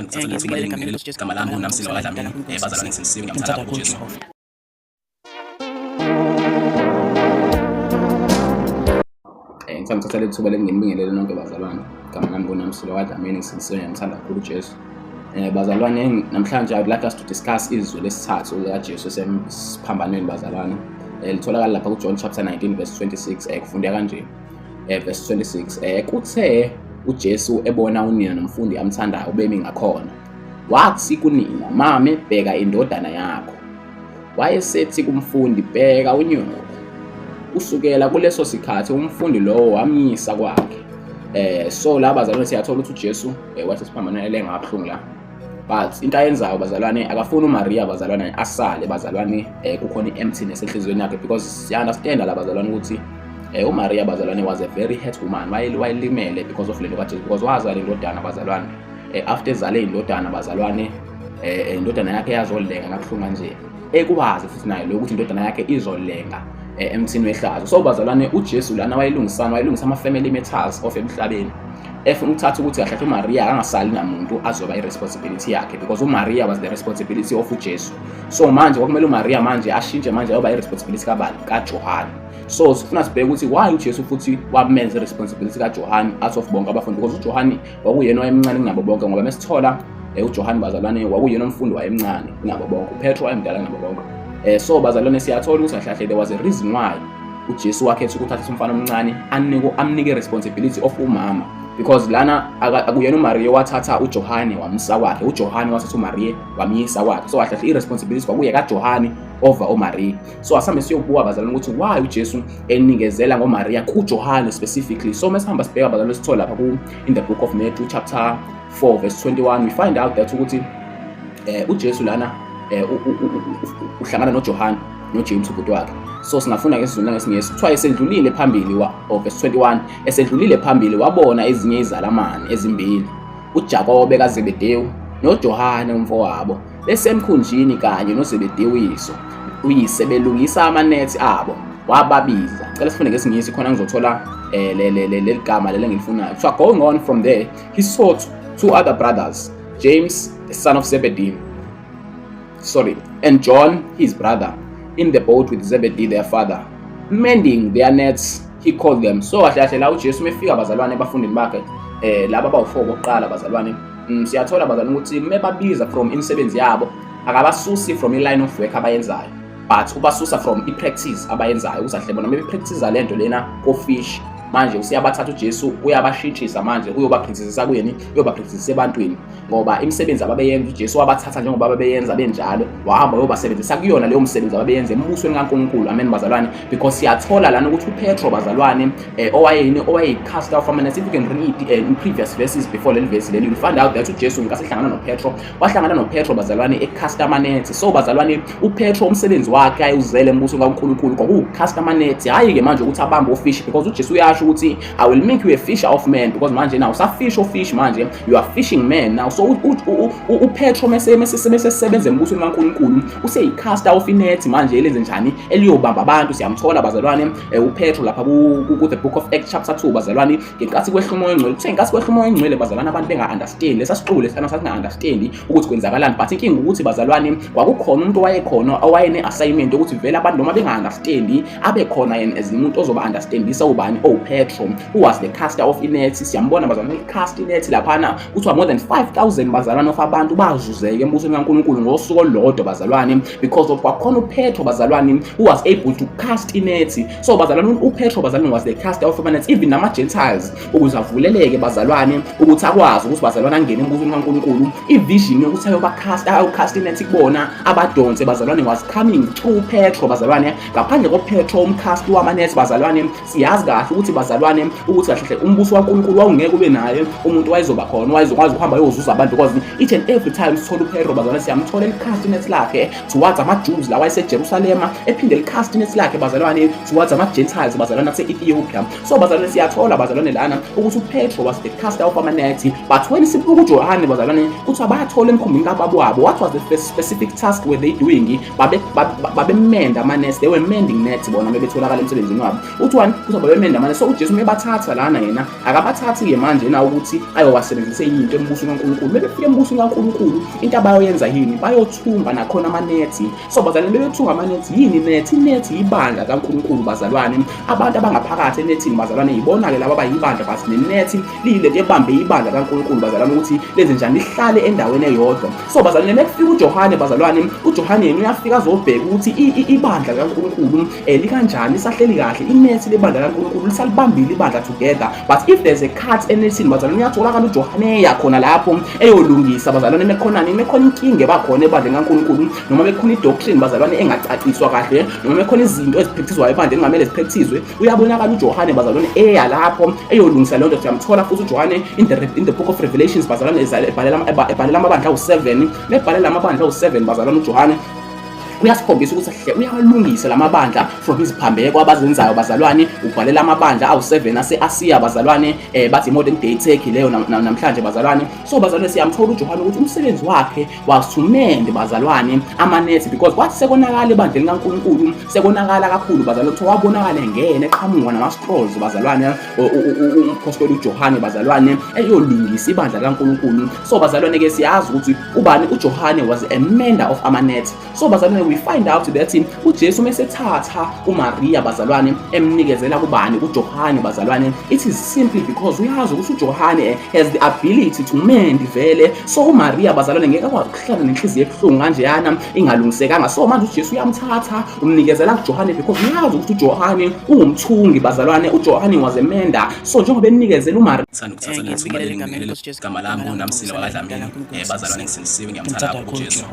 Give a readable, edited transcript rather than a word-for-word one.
Ngithatha lethuba leli igama lami uNamsilo kaDlamini bazalwane ngisinisiwe ngiyamthanda kakhulu uJesu. Ngithanda ukuthatha lethuba leli nginibingelele nonke bazalwane. Igama lami uNamsilo kaDlamini ngisinisiwe ngiyamthanda kakhulu uJesu. Bazalwane namhlanje I would like us to discuss izwi lesithathu likaJesu esemphambanweni bazalwane. Litholakala lapha kuJohn chapter 19 verse 26 kufundeka kanje. Verse 26 kuthe uJesu ebona unina nomfundi amthandayo bemi ngakhona wathi kunina, mame bheka indodana yakho. Wayesethi kumfundi, bheka unyoko. Usukela kuleso sikhathi umfundi lowo wamyisa kwakhe. So la bazalwane siyathola ukuthi uJesu wathi siphambanele ngabhlungu la. But into ayenzayo bazalwane akafuna uMaria bazalwane asale bazalwane kukhona i-emptiness enhlizweni yakhe, because siya understand la bazalwane ukuthi uMaria bazalwane was a very hurt woman. Wayelimele because of lento kaJesu, because wazala indodana bazalwane. After ezale indodana bazalwane indodana yakhe yazolenga ngabhlungu nje. Ekwazi futhi naye ukuthi indodana yakhe izolenga emthini wehlazo. So bazalwane uJesu lana wayilungisa ama-family matters of emhlabeni. Efuna ukuthatha ukuthi kahle uMaria angasali namuntu azoba i-responsibility yakhe, because uMaria was the responsibility of uJesu. So manje kwakumele uMaria manje ashintshe manje ayoba i-responsibility kabani? KaJohane. So sifuna sibheke ukuthi why uJesu futhi wamenza i-responsibility kaJohane out of bonke abafundi, because uJohane kwakuyena wayemncane kunabo bonke, ngoba mesithola uJohane bazalwane kwakuyena umfundi wayemncane kunabo bonke, uPetro wayemdala kunabo bonke. So bazalwane siyathola ukuthi kahle there was a reason why uJesu wakhetha ukuthatha umfana omncane amnike responsibility of umama, because lana akuyena uMaria wathatha uJohane wamisa kwakhe, uJohane wathatha uMaria wamyisa kwakhe. So kahle i-responsibility kwakuye kaJohane over uMaria. So asambe siyobuka bazalwane ukuthi why uJesu enikezela ngoMaria kuJohane specifically. So mesihamba sibheka bazalwane sithola lapha in the book of Matthew chapter 4 verse 21 we find out that ukuthi uJesu lana uhlangana noJohane noJames ubhuti wakhe. So singafuna ngesizulu ngesingesi kuthiwa esedlulile phambili verse 21, esedlulile phambili wabona ezinye izalamane ezimbili, uJakobe kaZebedewu noJohane umfowabo besemkhunjini kanye noZebedewu uyise belungisa amanethi abo. Wababiza. Cela sifunde ngesingisi khona ngizothola leli gama leli engilifunayo. So going on from there, he saw two other brothers, James the son of Zebedee, and John his brother, in the boat with Zebedee their father, mending their nets. He called them. So kahle la uJesu mefika bazalwane abafundini bakhe laba bawu4 bokuqala bazalwane, siyathola bazalwane ukuthi mebabiza from imisebenzi yabo akabasusi from i-line of work abayenzayo, but ubasusa from i-practice abayenzayo. Uzahle bona mebepractice lento lena ko-fish, manje usiyabathatha uJesu uyabashintshisa manje uyobapracticeisa kuyeni, uyobapracticeisa ebantwini, ngoba imisebenzi ababeyenza uJesu wabathatha njengoba babeyenza benjalo, wahamba uyobasebenzisa kuyona leyo msebenzi ababeyenza embusweni kaNkulunkulu. Amen bazalwane, because siyathola lana ukuthi uPetro bazalwane owayecast out from if you can read in previous verses before leli verse leli, you find out that uJesu ngikasehlangana noPetro, wahlangana noPetro bazalwane ecast amanethi. So bazalwane uPetro umsebenzi wakhe ayuzele embusweni kaNkulunkulu kwakucast amanethi, hayi ke manje ukuthi abambe ufish, because uJesu ukuthi I will make you a fisher of men, because manje now usafish of fish, manje you are fishing men now. So uPetro mesesebenza embusweni kaNkulunkulu useyicasta of inethi manje elenze njani eliyobamba abantu. Siyamthola bazalwane uPetro lapha ku the book of Acts chapter 2 bazalwane, ngenkathi kwehla umoya engcwele. Kuthe ngenkathi kwehla umoya engcwele bazalwane abantu benga-understand lesasiqulu lesana sasinga-understand ukuthi kwenzakalani, but inkinga ukuthi bazalwane kwakukhona umuntu owayekhona owayene-assignment ukuthi vele abantu noma benga-understand abekhona yena as umuntu ozoba-understandisa ubani Petro, who was the caster of inethi. Siyambona bazalwane cast inethi laphana kuthiwa more than 5,000 bazalwane of abantu bazuzeke embusweni kaNkulunkulu ngosuku olodwa bazalwane, because of kwakhona uPetro bazalwane who was able to cast inethi. So bazalwane uPetro bazalwane was the caster of inethi, even nama-Gentiles ukuze avuleleke bazalwane ukuthi akwazi ukuthi bazalwane angene embusweni kaNkulunkulu. I-vision yokuthi ayocast inethi kubona abadonse bazalwane was coming through Petro bazalwane. Ngaphandle koPetro umcast wamanethi bazalwane siyazi kahle ukuthi bazalwane ukuthi kahle umbuso kaNkulunkulu wawungeke ube naye umuntu wayezoba khona wayezokwazi ukuhamba yozuza abantu, because each and every time sithola uPetro bazalwane siyamthola elicast inethi lakhe towards ama-Jews la wayeseJerusalema, ephinde elicast inethi lakhe bazalwane towards ama-Gentiles bazalwane ase-Ethiopia. So bazalwane siyathola bazalwane lana ukuthi uPetro was the caster of amanethi, but when sibuka uJohane bazalwane kuthiwa bayathola emkhumbini kababa wabo. What was the specific task were they doing? Babemenda amanethi, they were mending nets bona mebetholakala emsebenzini wabo. Uthi kuthiwa babemenda amanethi. So so uJesu mebathatha lana yena akabathathi-ke manje na ukuthi ayowasebenzise into embusweni kaNkulunkulu. Mele befike embusweni kaNkulunkulu into abayoyenza yini? Bayothunga nakhona amanethi. So bazalwane, beyothunga amanethi yini inethi? Inethi ibandla kaNkulunkulu bazalwane. Abantu abangaphakathi enethini bazalwane yibona-ke laba abayibandla, but nenethi liyilento ebambe ibandla kaNkulunkulu bazalwane ukuthi lenze njani lihlale endaweni eyodwa. So bazalwane, mekufika uJohane bazalwane, uJohane yena uyafika azobheka ukuthi ibandla kaNkulunkulu likanjani, lisahleli kahle, inethi lebandla kaNkulunkulu lisalibambile ibandla together. But if there's a cut enethini bazalwane, uyatholakala uJohane yakhona lapho eyolungisa bazalwane mekhonani, mekhona inkinga ebakhona ebandleni kaNkulunkulu, noma mekhona idoctrine bazalwane engacaciswa kahle, noma mekhona izinto eziphekthizwayo ebandleni engamele ziphekthizwe, uyabonakala uJohane bazalwane eya lapho eyolungisa leyo nto. Siyamthola futhi uJohane in the book of Revelations bazalwane ebhalela amabandla awu-7. Lebhalela amabandla awu-7 bazalwane uJohane uyasikhombisa ukuthi uyawalungisa lamabandla from iziphambeko abazenzayo bazalwane. Ubhalela amabandla awu-7 ase-Asiya bazalwane, bathi modern day Turkey leyo namhlanje bazalwane. So bazalwane, siyamthola uJohane ukuthi umsebenzi wakhe was to mend bazalwane amanethi, because kwathi sekonakala ebandleni kaNkulunkulu, sekonakala kakhulu bazalwane, kuthiwa wabonakala engena eqhamuka nama-scrolls bazalwane, umphostoli uJohane bazalwane eyolungisa ibandla kaNkulunkulu. So bazalwane-ke siyazi ukuthi ubani uJohane was a mender of amanethi. So bazalwane, we find out that uJesu mesethatha uMaria bazalwane emnikezela kubani? uJohane bazalwane. It is simply because uyazi ukuthi uJohane has the ability to mend vele. So uMaria bazalwane ngeke akwazi ukuhlala nenhliziyo ebuhlungu kanjeyana ingalungisekanga. So manje uJesu uyamthatha umnikezela kuJohane because uyazi ukuthi uJohane ungumthungi bazalwane, uJohane was a mender. So njengoba enikezela uMaria igama lami uNamsilo wakwaDlamini bazalwane, ngisindisiwe, ngiyamthanda uJesu.